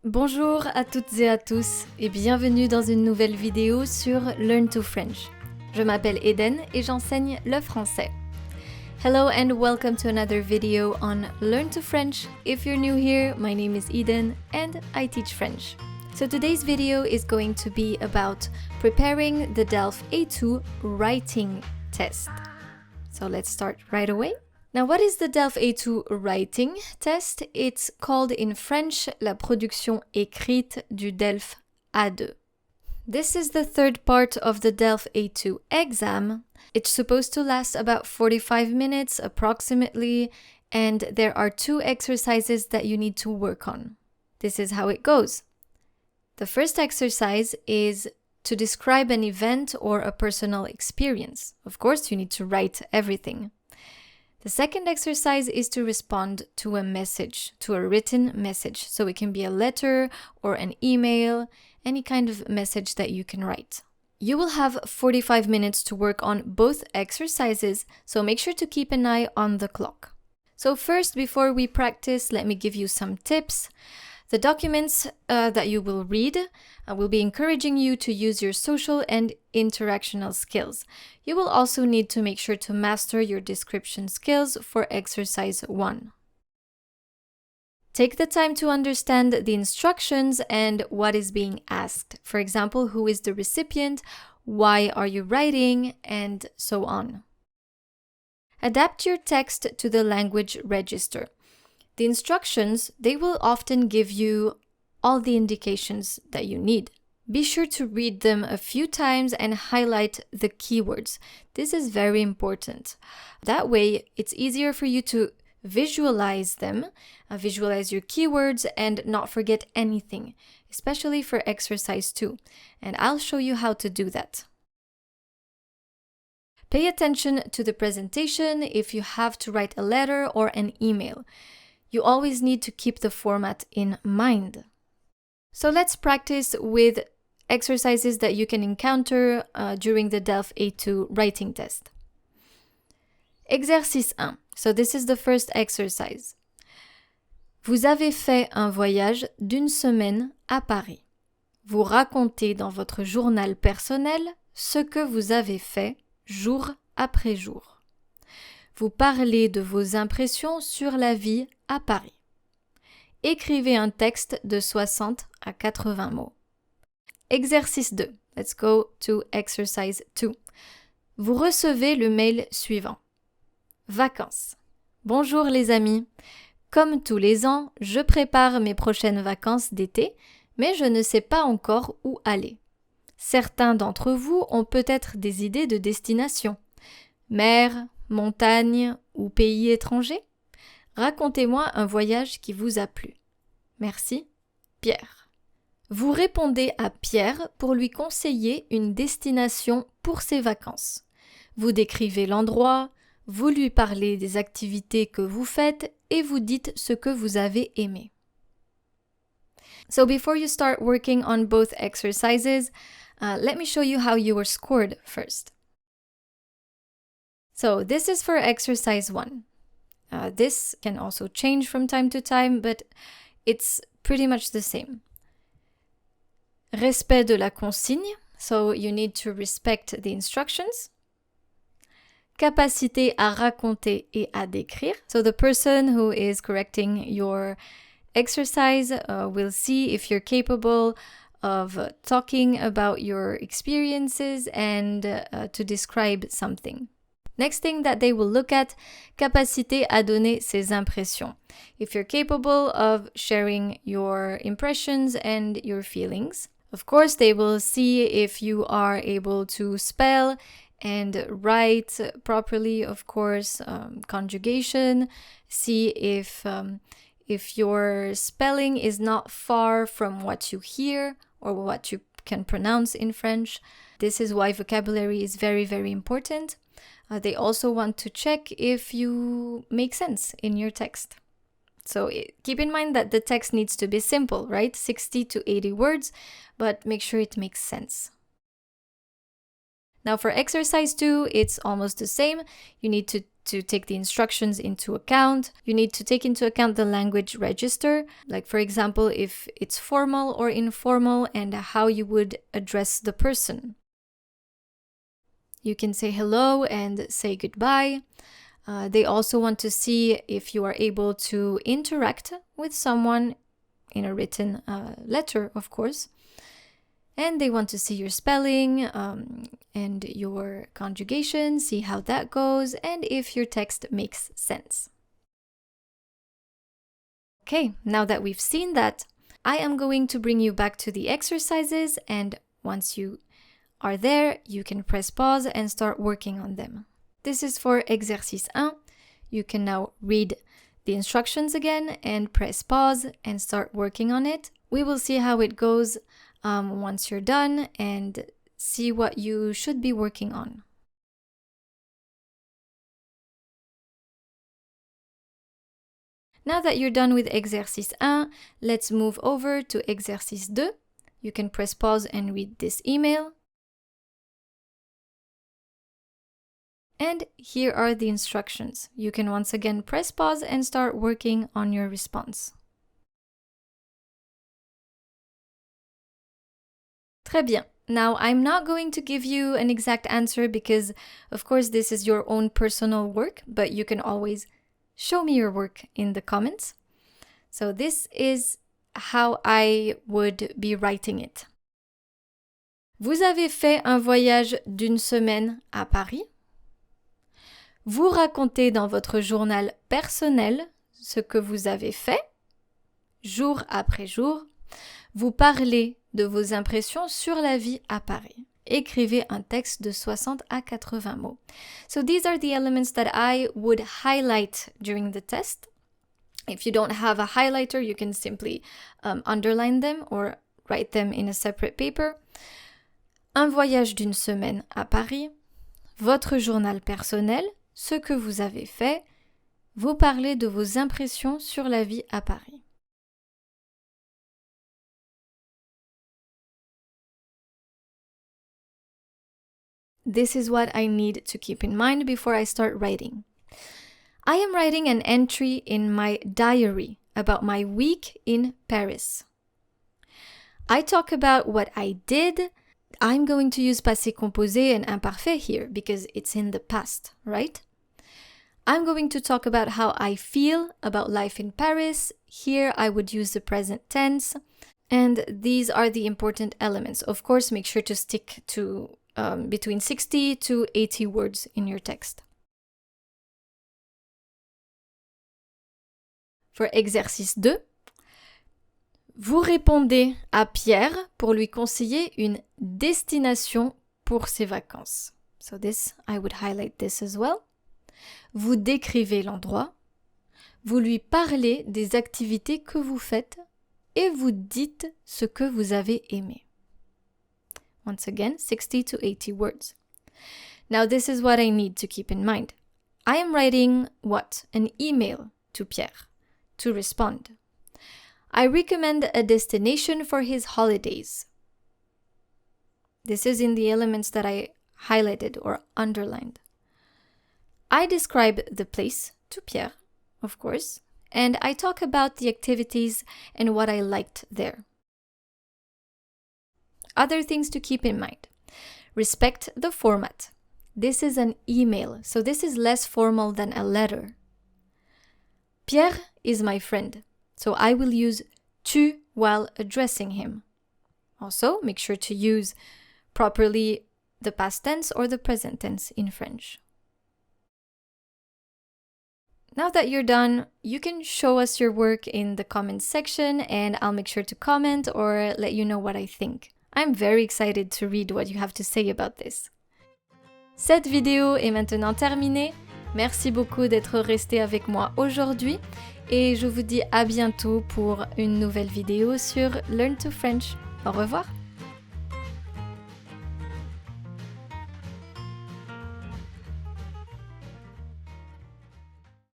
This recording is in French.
Bonjour à toutes et à tous et bienvenue dans une nouvelle vidéo sur Learn to French. Je m'appelle Eden et j'enseigne le français. Hello and welcome to another video on Learn to French. If you're new here, my name is Eden and I teach French. So today's video is going to be about preparing the DELF A2 writing test. So let's start right away. Now, what is the DELF A2 writing test? It's called in French la production écrite du DELF A2. This is the third part of the DELF A2 exam. It's supposed to last about 45 minutes approximately, and there are 2 exercises that you need to work on. This is how it goes. The first exercise is to describe an event or a personal experience. Of course, you need to write everything. The second exercise is to respond to a message, to a written message. So it can be a letter or an email, any kind of message that you can write. You will have 45 minutes to work on both exercises, so make sure to keep an eye on the clock. So first, before we practice, let me give you some tips. The documents that you will read will be encouraging you to use your social and interactional skills. You will also need to make sure to master your description skills for exercise 1. Take the time to understand the instructions and what is being asked. For example, who is the recipient, why are you writing, and so on. Adapt your text to the language register. The instructions, they will often give you all the indications that you need. Be sure to read them a few times and highlight the keywords. This is very important. That way, it's easier for you to visualize them, visualize your keywords and not forget anything, especially for exercise 2. And I'll show you how to do that. Pay attention to the presentation if you have to write a letter or an email. You always need to keep the format in mind. So let's practice with exercises that you can encounter during the DELF A2 writing test. Exercice 1. So this is the first exercise. Vous avez fait un voyage d'une semaine à Paris. Vous racontez dans votre journal personnel ce que vous avez fait jour après jour. Vous parlez de vos impressions sur la vie à Paris. Écrivez un texte de 60 à 80 mots. Exercice 2. Let's go to exercise 2. Vous recevez le mail suivant. Vacances. Bonjour les amis. Comme tous les ans, je prépare mes prochaines vacances d'été, mais je ne sais pas encore où aller. Certains d'entre vous ont peut-être des idées de destination. Mer, montagne ou pays étranger? Racontez-moi un voyage qui vous a plu. Merci, Pierre. Vous répondez à Pierre pour lui conseiller une destination pour ses vacances. Vous décrivez l'endroit, vous lui parlez des activités que vous faites et vous dites ce que vous avez aimé. So before you start working on both exercises, let me show you how you were scored first. So this is for exercise 1. This can also change from time to time, but it's pretty much the same. Respect de la consigne, so you need to respect the instructions. Capacité à raconter et à décrire. So the person who is correcting your exercise will see if you're capable of talking about your experiences and to describe something. Next thing that they will look at, capacité à donner ses impressions. If you're capable of sharing your impressions and your feelings. Of course, they will see if you are able to spell and write properly, of course, conjugation. See if your spelling is not far from what you hear or what you can pronounce in French. This is why vocabulary is very, very important. They also want to check if you make sense in your text. So keep in mind that the text needs to be simple, right? 60 to 80 words, but make sure it makes sense. Now for exercise 2, it's almost the same. You need to to take the instructions into account. You need to take into account the language register, like for example, if it's formal or informal and how you would address the person. You can say hello and say goodbye. They also want to see if you are able to interact with someone in a written letter, of course. And they want to see your spelling and your conjugation, see how that goes, and if your text makes sense. Okay, now that we've seen that, I am going to bring you back to the exercises, and once you are there, you can press pause and start working on them. This is for exercice 1. You can now read the instructions again and press pause and start working on it. We will see how it goes once you're done and see what you should be working on. Now that you're done with exercice 1, let's move over to exercice 2. You can press pause and read this email. And here are the instructions. You can once again press pause and start working on your response. Très bien. Now, I'm not going to give you an exact answer because, of course, this is your own personal work, but you can always show me your work in the comments. So this is how I would be writing it. Vous avez fait un voyage d'une semaine à Paris. Vous racontez dans votre journal personnel ce que vous avez fait, jour après jour. Vous parlez de vos impressions sur la vie à Paris. Écrivez un texte de 60 à 80 mots. So these are the elements that I would highlight during the test. If you don't have a highlighter, you can simply underline them or write them in a separate paper. Un voyage d'une semaine à Paris. Votre journal personnel, ce que vous avez fait. Vous parlez de vos impressions sur la vie à Paris. This is what I need to keep in mind before I start writing. I am writing an entry in my diary about my week in Paris. I talk about what I did. I'm going to use passé composé and imparfait here because it's in the past, right? I'm going to talk about how I feel about life in Paris. Here I would use the present tense. And these are the important elements. Of course, make sure to stick to between 60 to 80 words in your text. For exercice 2, vous répondez à Pierre pour lui conseiller une destination pour ses vacances. So this, I would highlight this as well. Vous décrivez l'endroit. Vous lui parlez des activités que vous faites et vous dites ce que vous avez aimé. Once again, 60 to 80 words. Now this is what I need to keep in mind. I am writing what? An email to Pierre to respond. I recommend a destination for his holidays. This is in the elements that I highlighted or underlined. I describe the place to Pierre, of course, and I talk about the activities and what I liked there. Other things to keep in mind. Respect the format. This is an email, so this is less formal than a letter. Pierre is my friend, so I will use tu while addressing him. Also, make sure to use properly the past tense or the present tense in French. Now that you're done, you can show us your work in the comments section and I'll make sure to comment or let you know what I think. I'm very excited to read what you have to say about this. Cette vidéo est maintenant terminée. Merci beaucoup d'être resté avec moi aujourd'hui et je vous dis à bientôt pour une nouvelle vidéo sur Learn to French. Au revoir!